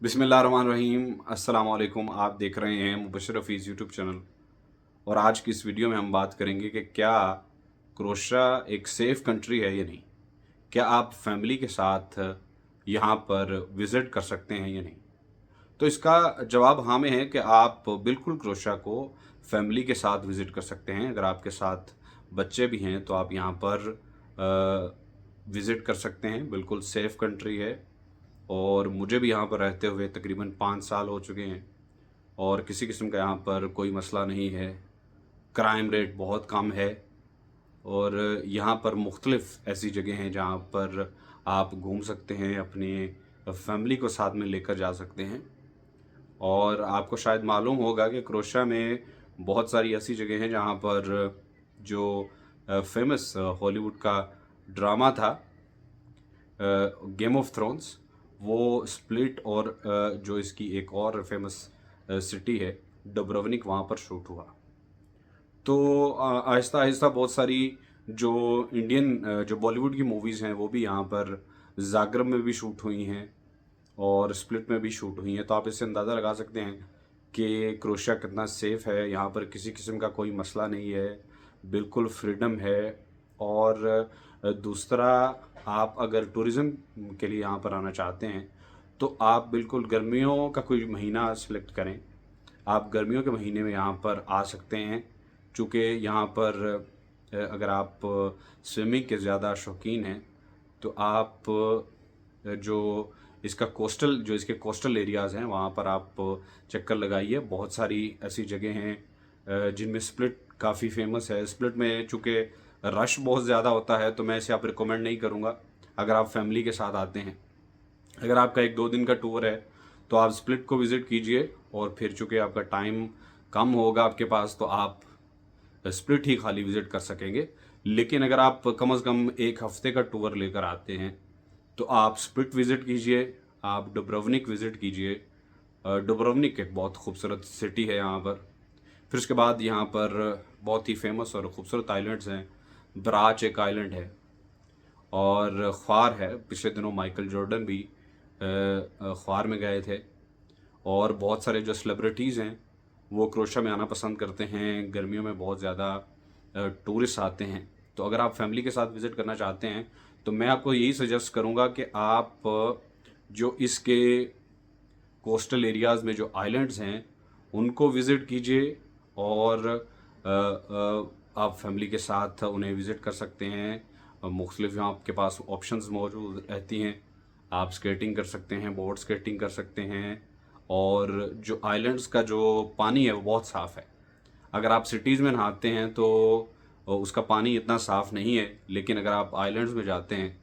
बिस्मिल्लाहिर्रहमानिर्रहीम। अस्सलाम वालेकुम। आप देख रहे हैं मुबशर हफीज़ यूट्यूब चैनल। और आज की इस वीडियो में हम बात करेंगे कि क्या क्रोएशिया एक सेफ़ कंट्री है या नहीं। क्या आप फैमिली के साथ यहाँ पर विज़िट कर सकते हैं या नहीं। तो इसका जवाब हाँ में है कि आप बिल्कुल क्रोएशिया को फैमिली के साथ विज़िट कर सकते हैं। अगर आपके साथ बच्चे भी हैं तो आप यहाँ पर विज़िट कर सकते हैं। बिल्कुल सेफ़ कंट्री है और मुझे भी यहाँ पर रहते हुए तकरीबन 5 साल हो चुके हैं और किसी किस्म का यहाँ पर कोई मसला नहीं है। क्राइम रेट बहुत कम है और यहाँ पर मुख्तलिफ़ ऐसी जगह हैं जहाँ पर आप घूम सकते हैं, अपने फैमिली को साथ में लेकर जा सकते हैं। और आपको शायद मालूम होगा कि क्रोएशिया में बहुत सारी ऐसी जगह हैं जहाँ पर जो फेमस हॉलीवुड का ड्रामा था गेम ऑफ थ्रोन्स, वो स्प्लिट और जो इसकी एक और फेमस सिटी है डुब्रोवनिक, वहाँ पर शूट हुआ। तो आहिस्ता आहिस्ता बहुत सारी जो इंडियन जो बॉलीवुड की मूवीज़ हैं वो भी यहाँ पर जागरम में भी शूट हुई हैं और स्प्लिट में भी शूट हुई हैं। तो आप इससे अंदाज़ा लगा सकते हैं कि क्रोएशिया कितना सेफ़ है। यहाँ पर किसी किस्म का कोई मसला नहीं है, बिल्कुल फ्रीडम है। और दूसरा, आप अगर टूरिज़्म के लिए यहाँ पर आना चाहते हैं तो आप बिल्कुल गर्मियों का कोई महीना सेलेक्ट करें। आप गर्मियों के महीने में यहाँ पर आ सकते हैं, चूँकि यहाँ पर अगर आप स्विमिंग के ज़्यादा शौकीन हैं तो आप जो इसके कोस्टल एरियाज़ हैं वहाँ पर आप चक्कर लगाइए। बहुत सारी ऐसी जगह हैं जिनमें स्प्लिट काफ़ी फेमस है। स्प्लिट में चूँकि रश बहुत ज़्यादा होता है तो मैं इसे आप रिकमेंड नहीं करूँगा अगर आप फैमिली के साथ आते हैं। अगर आपका 1-2 दिन का टूर है तो आप स्प्लिट को विज़िट कीजिए और फिर चूँकि आपका टाइम कम होगा आपके पास तो आप स्प्लिट ही खाली विज़िट कर सकेंगे। लेकिन अगर आप कम से कम 1 हफ़्ते का टूर लेकर आते हैं तो आप स्प्लिट विज़िट कीजिए, आप डुब्रोवनिक विज़िट कीजिए। डुब्रोवनिक एक बहुत खूबसूरत सिटी है यहाँ पर। फिर उसके बाद यहाँ पर बहुत ही फेमस और ख़ूबसूरत आइलैंड्स हैं। ब्राच एक आइलैंड है और ख्वार है। पिछले दिनों माइकल जॉर्डन भी ख्वार में गए थे। और बहुत सारे जो सेलिब्रिटीज़ हैं वो क्रोएशिया में आना पसंद करते हैं। गर्मियों में बहुत ज़्यादा टूरिस्ट आते हैं। तो अगर आप फैमिली के साथ विज़िट करना चाहते हैं तो मैं आपको यही सजेस्ट करूँगा कि आप जो इसके कोस्टल एरियाज़ में जो आइलैंड्स हैं उनको विज़िट कीजिए और आप फैमिली के साथ उन्हें विज़िट कर सकते हैं। मुख्तलिफ यहाँ आपके पास ऑप्शंस मौजूद रहती हैं। आप स्केटिंग कर सकते हैं, बोर्ड स्केटिंग कर सकते हैं। और जो आइलैंड्स का जो पानी है वो बहुत साफ़ है। अगर आप सिटीज़ में नहाते हैं तो उसका पानी इतना साफ़ नहीं है, लेकिन अगर आप आइलैंड्स में जाते हैं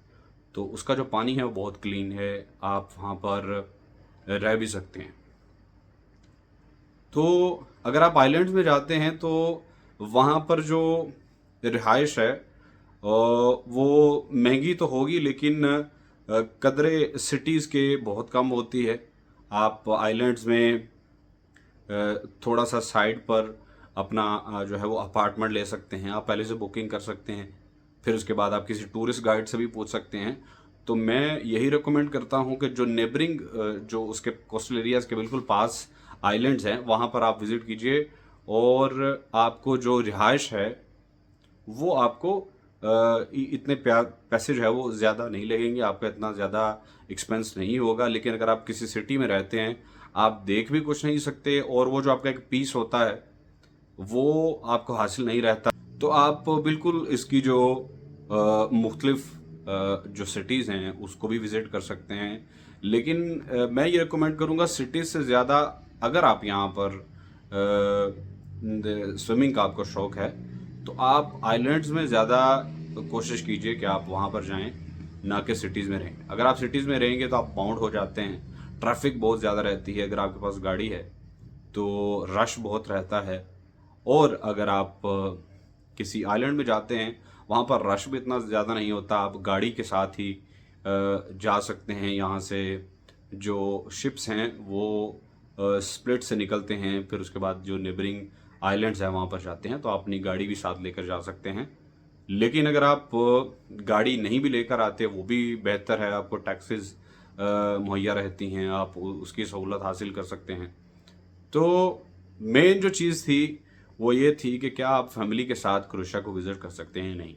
तो उसका जो पानी है वो बहुत क्लीन है। आप वहाँ पर रह भी सकते हैं। तो अगर आप आइलैंड्स में जाते हैं तो वहाँ पर जो रिहाइश है वो महंगी तो होगी, लेकिन कदरे सिटीज़ के बहुत कम होती है। आप आइलैंड्स में थोड़ा सा साइड पर अपना जो है वो अपार्टमेंट ले सकते हैं। आप पहले से बुकिंग कर सकते हैं, फिर उसके बाद आप किसी टूरिस्ट गाइड से भी पूछ सकते हैं। तो मैं यही रिकमेंड करता हूँ कि जो नेबरिंग जो उसके कोस्टल एरियाज़ के बिल्कुल पास आइलैंड्स हैं वहाँ पर आप विज़िट कीजिए और आपको जो रिहाइश है वो आपको इतने पैसे जो है वो ज़्यादा नहीं लगेंगे, आपका इतना ज़्यादा एक्सपेंस नहीं होगा। लेकिन अगर आप किसी सिटी में रहते हैं, आप देख भी कुछ नहीं सकते और वो जो आपका एक पीस होता है वो आपको हासिल नहीं रहता। तो आप बिल्कुल इसकी जो मुख्तलिफ जो सिटीज़ हैं उसको भी विज़िट कर सकते हैं। लेकिन मैं ये रिकमेंड करूँगा सिटीज़ से ज़्यादा, अगर आप यहाँ पर स्विमिंग का आपको शौक़ है तो आप आइलैंड्स में ज़्यादा कोशिश कीजिए कि आप वहाँ पर जाएं, ना कि सिटीज़ में रहें। अगर आप सिटीज़ में रहेंगे तो आप बाउंड हो जाते हैं, ट्रैफिक बहुत ज़्यादा रहती है। अगर आपके पास गाड़ी है तो रश बहुत रहता है। और अगर आप किसी आइलैंड में जाते हैं वहाँ पर रश भी इतना ज़्यादा नहीं होता, आप गाड़ी के साथ ही जा सकते हैं। यहाँ से जो शिप्स हैं वो स्प्लिट से निकलते हैं, फिर उसके बाद जो नेबरिंग आइलैंड्स हैं वहाँ पर जाते हैं। तो आप अपनी गाड़ी भी साथ लेकर जा सकते हैं। लेकिन अगर आप गाड़ी नहीं भी लेकर आते वो भी बेहतर है, आपको टैक्सीज मुहैया रहती हैं, आप उसकी सहूलत हासिल कर सकते हैं। तो मेन जो चीज़ थी वो ये थी कि क्या आप फैमिली के साथ क्रोएशिया को विज़िट कर सकते हैं? नहीं।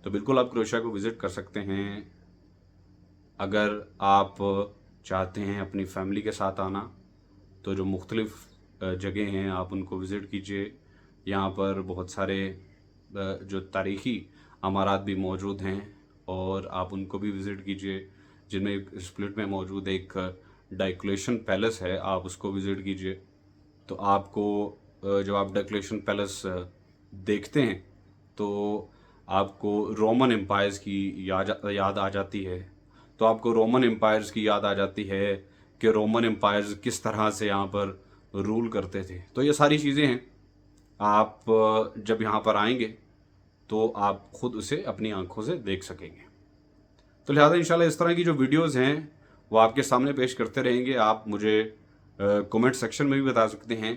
तो बिल्कुल आप क्रोएशिया को विज़िट कर सकते हैं। अगर आप चाहते हैं अपनी फैमिली के साथ आना, तो जो मुख्तलिफ़ जगह हैं आप उनको विज़िट कीजिए। यहाँ पर बहुत सारे जो तारीख़ी अमारात भी मौजूद हैं और आप उनको भी विज़िट कीजिए, जिनमें एक स्प्लिट में मौजूद एक डायक्लेशन पैलेस है, आप उसको विज़िट कीजिए। तो आपको जब आप डायक्लेशन पैलेस देखते हैं तो आपको रोमन एम्पायर्स की याद आ जाती है। तो आपको रोमन एम्पायर्स की याद आ जाती है कि रोमन एम्पायर्स किस तरह से यहाँ पर रूल करते थे। तो ये सारी चीज़ें हैं, आप जब यहाँ पर आएंगे तो आप खुद उसे अपनी आंखों से देख सकेंगे। तो लिहाजा इंशाल्लाह इस तरह की जो वीडियोस हैं वो आपके सामने पेश करते रहेंगे। आप मुझे कमेंट सेक्शन में भी बता सकते हैं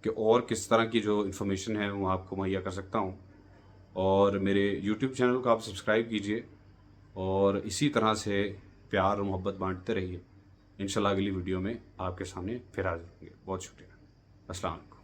कि और किस तरह की जो इन्फॉर्मेशन है वो आपको मुहैया कर सकता हूँ। और मेरे यूट्यूब चैनल को आप सब्सक्राइब कीजिए और इसी तरह से प्यार और मोहब्बत बांटते रहिए। इंशाल्लाह अगली वीडियो में आपके सामने फिर हाजिर होंगे। बहुत शुक्रिया। अस्सलाम वालेकुम।